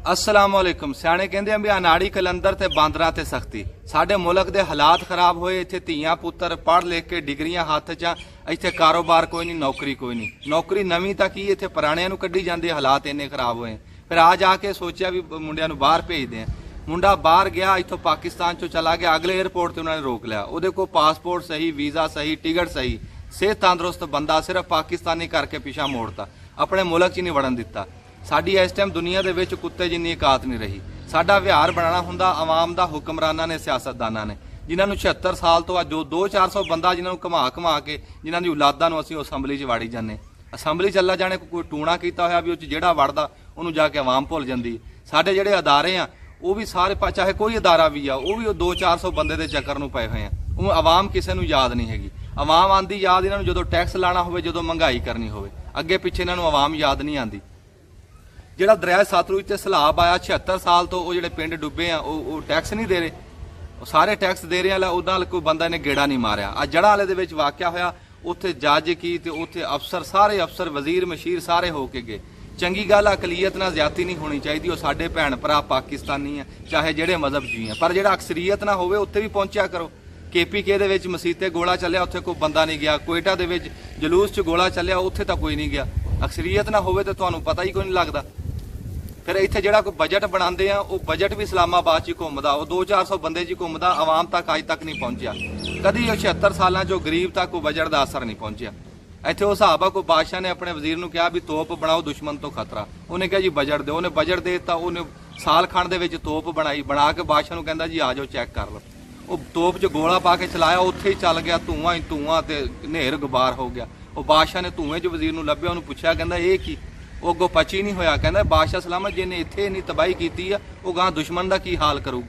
असलामुअलैकुम। सियाणे कहते हैं भी अनाड़ी कलंदर ते बांदरां ते सख्ती। साडे मुल्क दे हालात खराब होए, इत्थे धीआं पुत्तर पढ़ लिख के डिग्रियां हत्थ च, इत्थे कारोबार कोई नहीं, नौकरी कोई नहीं। नौकरी नवीं तक ही इत्थे पुराणियां नूं कड्ढी जांदे, हालात इन्ने खराब होए। फिर आ जाके सोचा भी मुंडियां नूं बाहर भेजदे हैं। मुंडा बाहर गया, इत्थों पाकिस्तान चों चला गया, अगले एयरपोर्ट ते उन्होंने रोक लिया। उहदे कोल पासपोर्ट सही, वीज़ा सही, टिकट सही, सेहत तंदुरुस्त बंदा सिर्फ पाकिस्तानी करके पिछा मोड़ता, अपने मुल्क च नहीं वड़न दिता। साडी इस टाइम दुनिया दे विच कुत्ते जिन्नी औकात नहीं रही। साडा विहार बनाना हुंदा आवाम दा, हुक्मरानां ने, सियासतदानां ने, जिन्हां नूं 76 साल तो अज जो 200-400 बंदा जिन्हां नूं घुमा घुमा के जिन्हां दी औलादां नूं असीं असैंबली च वाड़ी जाने। असैंबली च अल्लाह जाने कोई टूणा कीता होया भी उह च जिहड़ा वड़दा उहनूं जाके आवाम भुल जांदी। साडे जिहड़े अदारे आ ਉਹ ਵੀ ਸਾਰੇ ਚਾਹੇ ਕੋਈ ਅਦਾਰਾ ਵੀ ਆ ਉਹ ਵੀ 200-400 ਬੰਦੇ ਦੇ ਚੱਕਰ ਨੂੰ ਪਏ ਹੋਏ ਆ। ਉਹ ਆਵਾਮ ਕਿਸੇ ਨੂੰ ਯਾਦ ਨਹੀਂ ਹੈਗੀ। ਆਵਾਮ ਆਂਦੀ ਯਾਦ ਇਹਨਾਂ ਨੂੰ ਜਦੋਂ ਟੈਕਸ ਲਾਣਾ ਹੋਵੇ, ਜਦੋਂ ਮਹਿੰਗਾਈ ਕਰਨੀ ਹੋਵੇ, ਅੱਗੇ ਪਿੱਛੇ ਇਹਨਾਂ ਨੂੰ ਆਵਾਮ ਯਾਦ ਨਹੀਂ ਆਂਦੀ। ਜਿਹੜਾ ਦਰਿਆ ਸਤਲੁਜ ਤੇ ਸੈਲਾਬ ਆਇਆ 76 ਸਾਲ ਤੋਂ, ਉਹ ਜਿਹੜੇ ਪਿੰਡ ਡੁੱਬੇ ਆ ਉਹ ਟੈਕਸ ਨਹੀਂ ਦੇ ਰਹੇ, ਉਹ ਸਾਰੇ ਟੈਕਸ ਦੇ ਰਹੇ ਆ। ਉਹਦਾ ਕੋਈ ਬੰਦਾ ਨੇ ਗੇੜਾ ਨਹੀਂ ਮਾਰਿਆ। ਆ ਜੜਾ ਵਾਲੇ ਦੇ ਵਿੱਚ ਵਾਕਿਆ ਹੋਇਆ, ਉੱਥੇ ਜੱਜ ਕੀ ਤੇ ਉੱਥੇ ਅਫਸਰ, ਸਾਰੇ ਅਫਸਰ, ਵਜ਼ੀਰ ਮਸ਼ੀਰ ਸਾਰੇ ਹੋ ਕੇ ਗਏ। ਚੰਗੀ ਗੱਲ, ਅਕਲੀਅਤ ਨਾਲ ਜ਼ਿਆਦਤੀ ਨਹੀਂ ਹੋਣੀ ਚਾਹੀਦੀ। ਉਹ ਸਾਡੇ ਭੈਣ ਭਰਾ ਪਾਕਿਸਤਾਨੀ ਆ, ਚਾਹੇ ਜਿਹੜੇ ਮਜ਼ਹਬ 'ਚ ਵੀ ਆ, ਪਰ ਜਿਹੜਾ ਅਕਸਰੀਅਤ ਨਾ ਹੋਵੇ ਉੱਥੇ ਵੀ ਪਹੁੰਚਿਆ ਕਰੋ। KPK ਦੇ ਵਿੱਚ ਮਸੀਤੇ ਗੋਲਾ ਚੱਲਿਆ, ਉੱਥੇ ਕੋਈ ਬੰਦਾ ਨਹੀਂ ਗਿਆ। ਕੋਇਟਾ ਦੇ ਵਿੱਚ ਜਲੂਸ 'ਚ ਗੋਲਾ ਚੱਲਿਆ, ਉੱਥੇ ਤਾਂ ਕੋਈ ਨਹੀਂ ਗਿਆ। ਅਕਸਰੀਅਤ ਨਾ ਹੋਵੇ ਤਾਂ ਤੁਹਾਨੂੰ ਪਤਾ ਹੀ ਕੋਈ ਨਹੀਂ ਲੱਗਦਾ। ਫਿਰ ਇੱਥੇ ਜਿਹੜਾ ਕੋਈ ਬਜਟ ਬਣਾਉਂਦੇ ਆ, ਉਹ ਬਜਟ ਵੀ ਇਸਲਾਮਾਬਾਦ 'ਚ ਘੁੰਮਦਾ, ਉਹ 200-400 ਬੰਦੇ 'ਚ ਘੁੰਮਦਾ, ਆਵਾਮ ਤੱਕ ਅੱਜ ਤੱਕ ਨਹੀਂ ਪਹੁੰਚਿਆ। ਕਦੀ ਉਹ 76 ਸਾਲਾਂ 'ਚੋਂ ਗਰੀਬ ਤੱਕ ਕੋਈ ਬਜਟ ਦਾ ਅਸਰ ਨਹੀਂ ਪਹੁੰਚਿਆ। ਇੱਥੇ ਉਹ ਹਿਸਾਬ ਆ, ਕੋਈ ਬਾਦਸ਼ਾਹ ਨੇ ਆਪਣੇ ਵਜ਼ੀਰ ਨੂੰ ਕਿਹਾ ਵੀ ਤੋਪ ਬਣਾਓ ਦੁਸ਼ਮਣ ਤੋਂ ਖਤਰਾ, ਉਹਨੇ ਕਿਹਾ ਜੀ ਬਜਟ ਦਿਓ। ਉਹਨੇ ਬਜਟ ਦੇ ਦਿੱਤਾ, ਉਹਨੇ ਸਾਲ ਖੰਡ ਦੇ ਵਿੱਚ ਤੋਪ ਬਣਾਈ, ਬਣਾ ਕੇ ਬਾਦਸ਼ਾਹ ਨੂੰ ਕਹਿੰਦਾ ਜੀ ਆ ਜਾਓ ਚੈੱਕ ਕਰ ਲਓ। ਉਹ ਤੋਪ 'ਚ ਗੋਲਾ ਪਾ ਕੇ ਚਲਾਇਆ, ਉੱਥੇ ਹੀ ਚੱਲ ਗਿਆ, ਧੂਆਂ ਹੀ ਧੂਆਂ ਤੇ ਹਨੇਰ ਗੁਬਾਰ ਹੋ ਗਿਆ। ਉਹ ਬਾਦਸ਼ਾਹ ਨੇ ਧੂਏ 'ਚ ਵਜ਼ੀਰ ਨੂੰ ਲੱਭਿਆ, ਉਹਨੂੰ ਪੁੱਛਿਆ, ਕਹਿੰਦਾ ਇਹ ਕੀ? ਉਹ ਅੱਗੋਂ ਪਚੀ ਨਹੀਂ ਹੋਇਆ। ਕਹਿੰਦਾ ਬਾਦਸ਼ਾਹ ਸਲਾਮਤ, ਜਿਹਨੇ ਇੱਥੇ ਇੰਨੀ ਤਬਾਹੀ ਕੀਤੀ ਆ, ਉਹ ਗਾਂ ਦੁਸ਼ਮਣ ਦਾ ਕੀ ਹਾਲ ਕਰੂ।